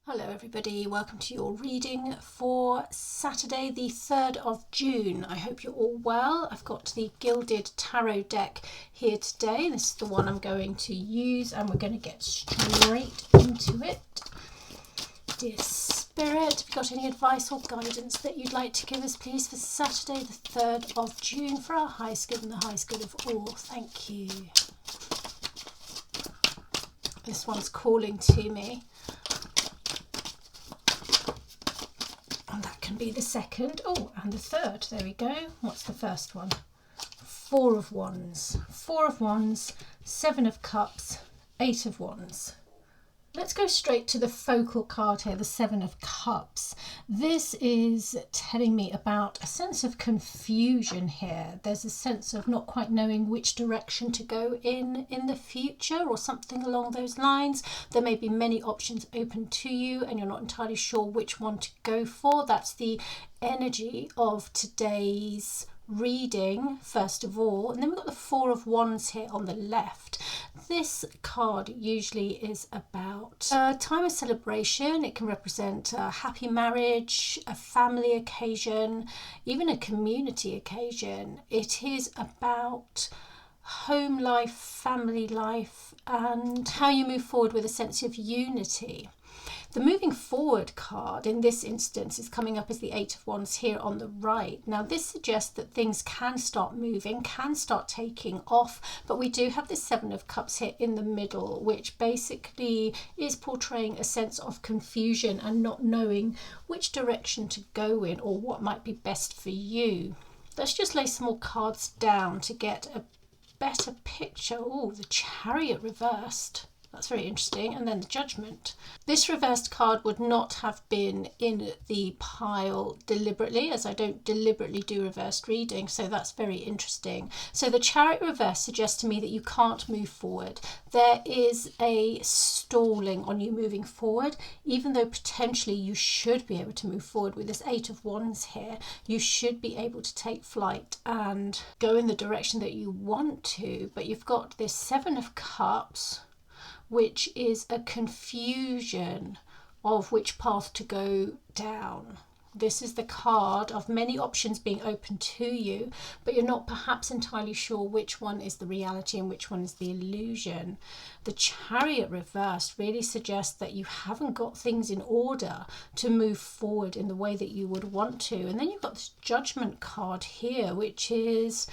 Hello everybody, welcome to your reading for Saturday the 3rd of June. I hope you're all well. I've got the Gilded Tarot deck here today. This is the one I'm going to use and we're going to get straight into it. Dear Spirit, have you got any advice or guidance that you'd like to give us please for Saturday the 3rd of June for our highest good and the highest good of all? Thank you. This one's calling to me. And that can be the second. Oh, and the third. There we go. What's the first one? Four of Wands. Four of Wands, Seven of Cups, Eight of Wands. Let's go straight to the focal card here, the Seven of Cups. This is telling me about a sense of confusion here. There's a sense of not quite knowing which direction to go in the future or something along those lines. There may be many options open to you and you're not entirely sure which one to go for. That's the energy of today's reading first of all, and then we've got the Four of Wands here on the left. This card usually is about a time of celebration. It can represent a happy marriage, a family occasion, even a community occasion. It is about home life, family life, and how you move forward with a sense of unity. The moving forward card in this instance is coming up as the Eight of Wands here on the right. Now this suggests that things can start moving, can start taking off, but we do have the Seven of Cups here in the middle, which basically is portraying a sense of confusion and not knowing which direction to go in or what might be best for you. Let's just lay some more cards down to get a better picture. Oh, the Chariot reversed. That's very interesting. And then the Judgment. This reversed card would not have been in the pile deliberately, as I don't deliberately do reversed reading, so that's very interesting. So the Chariot reverse suggests to me that you can't move forward. There is a stalling on you moving forward, even though potentially you should be able to move forward with this Eight of Wands here. You should be able to take flight and go in the direction that you want to, but you've got this Seven of Cups, which is a confusion of which path to go down. This is the card of many options being open to you, but you're not perhaps entirely sure which one is the reality and which one is the illusion. The Chariot reversed really suggests that you haven't got things in order to move forward in the way that you would want to. And then you've got this Judgment card here, which is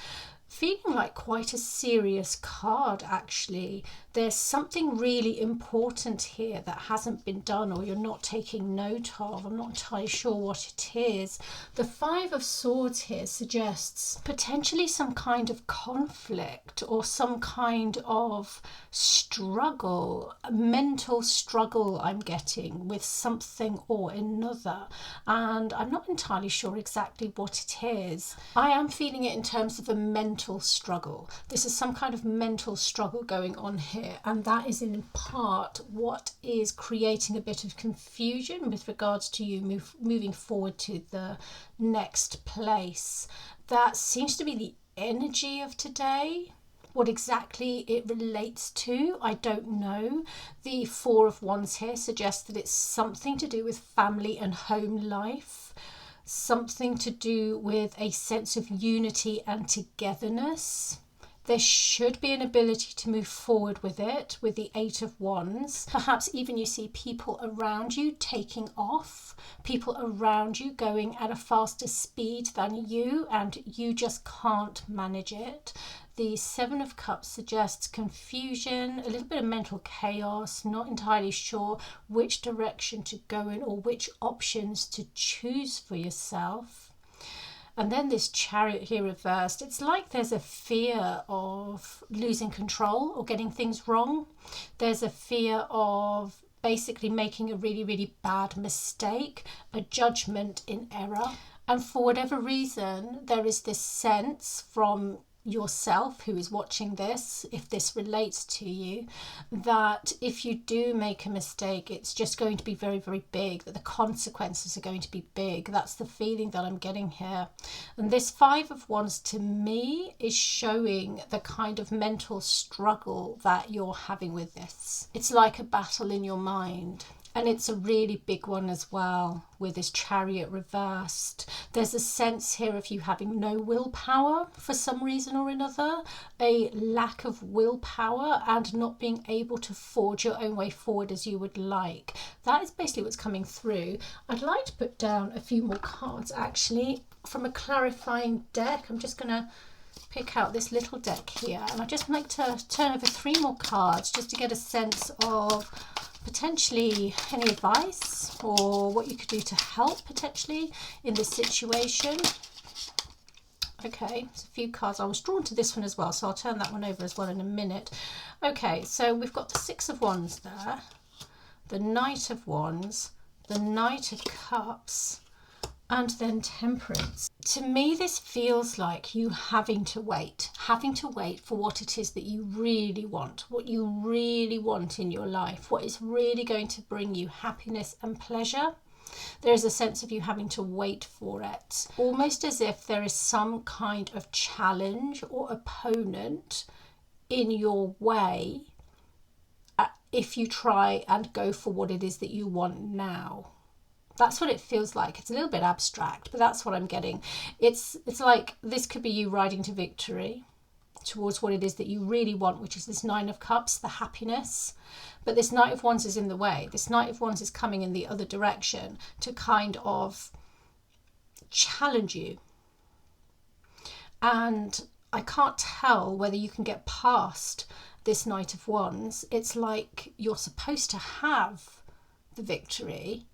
feeling like quite a serious card actually. There's something really important here that hasn't been done or you're not taking note of. I'm not entirely sure what it is. The Five of Swords here suggests potentially some kind of conflict or some kind of struggle, a mental struggle I'm getting with something or another, and I'm not entirely sure exactly what it is. I am feeling it in terms of a mental struggle. This is some kind of mental struggle going on here, and that is in part what is creating a bit of confusion with regards to you moving forward to the next place. That seems to be the energy of today. What exactly it relates to, I don't know. The Four of Wands here suggests that it's something to do with family and home life, something to do with a sense of unity and togetherness. There should be an ability to move forward with it, with the Eight of Wands. Perhaps even you see people around you taking off, people around you going at a faster speed than you, and you just can't manage it. The Seven of Cups suggests confusion, a little bit of mental chaos, not entirely sure which direction to go in or which options to choose for yourself. And then this Chariot here reversed. It's like there's a fear of losing control or getting things wrong. There's a fear of basically making a really, really bad mistake, a judgment in error. And for whatever reason, there is this sense from yourself who is watching this, if this relates to you, that if you do make a mistake, it's just going to be very, very big, that the consequences are going to be big. That's the feeling that I'm getting here. And this Five of Wands to me is showing the kind of mental struggle that you're having with this. It's like a battle in your mind. And it's a really big one as well, with this Chariot reversed. There's a sense here of you having no willpower for some reason or another, a lack of willpower and not being able to forge your own way forward as you would like. That is basically what's coming through. I'd like to put down a few more cards actually from a clarifying deck. I'm just going to pick out this little deck here, and I just like to turn over 3 more cards just to get a sense of potentially any advice or what you could do to help potentially in this situation. Okay, there's a few cards. I was drawn to this one as well, so I'll turn that one over as well in a minute. Okay, so we've got the 6 of Wands there, the Knight of Wands, the Knight of Cups, and then Temperance. To me, this feels like you having to wait for what it is that you really want, what you really want in your life, what is really going to bring you happiness and pleasure. There is a sense of you having to wait for it, almost as if there is some kind of challenge or opponent in your way if you try and go for what it is that you want now. That's what it feels like. It's a little bit abstract, but that's what I'm getting. It's like this could be you riding to victory towards what it is that you really want, which is this 9 of Cups, the happiness. But this Knight of Wands is in the way. This Knight of Wands is coming in the other direction to kind of challenge you. And I can't tell whether you can get past this Knight of Wands. It's like you're supposed to have the victory.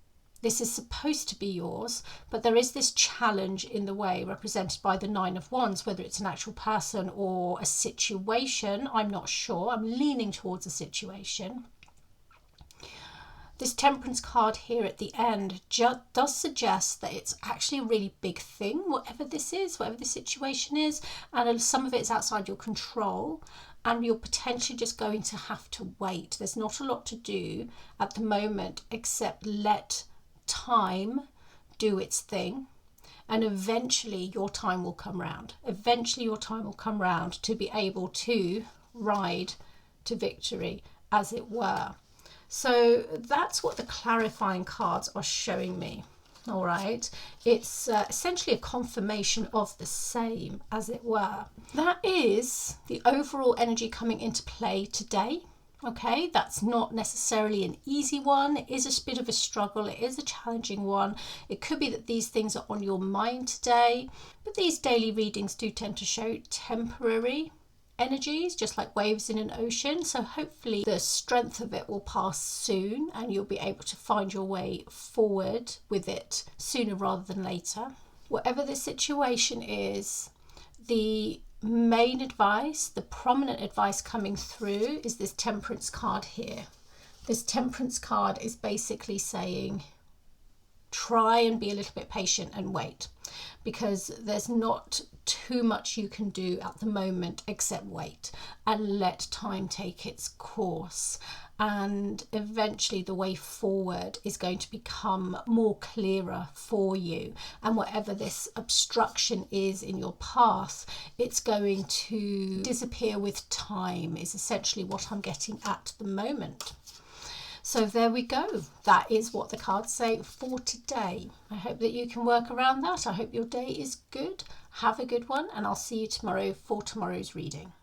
This is supposed to be yours, but there is this challenge in the way represented by the 9 of Wands, whether it's an actual person or a situation. I'm not sure. I'm leaning towards a situation. This Temperance card here at the end does suggest that it's actually a really big thing, whatever this is, whatever the situation is, and some of it is outside your control, and you're potentially just going to have to wait. There's not a lot to do at the moment except let time do its thing, and eventually your time will come round. Eventually your time will come round to be able to ride to victory, as it were. So that's what the clarifying cards are showing me. All right, it's essentially a confirmation of the same, as it were. That is the overall energy coming into play today. Okay, that's not necessarily an easy one. It is a bit of a struggle. It is a challenging one. It could be that these things are on your mind today, but these daily readings do tend to show temporary energies, just like waves in an ocean. So hopefully the strength of it will pass soon and you'll be able to find your way forward with it sooner rather than later. Whatever the situation is, the main advice, the prominent advice coming through is this Temperance card here. This Temperance card is basically saying try and be a little bit patient and wait, because there's not too much you can do at the moment except wait and let time take its course. And eventually the way forward is going to become more clearer for you. And whatever this obstruction is in your path, it's going to disappear with time, is essentially what I'm getting at the moment. So there we go. That is what the cards say for today. I hope that you can work around that. I hope your day is good. Have a good one, and I'll see you tomorrow for tomorrow's reading.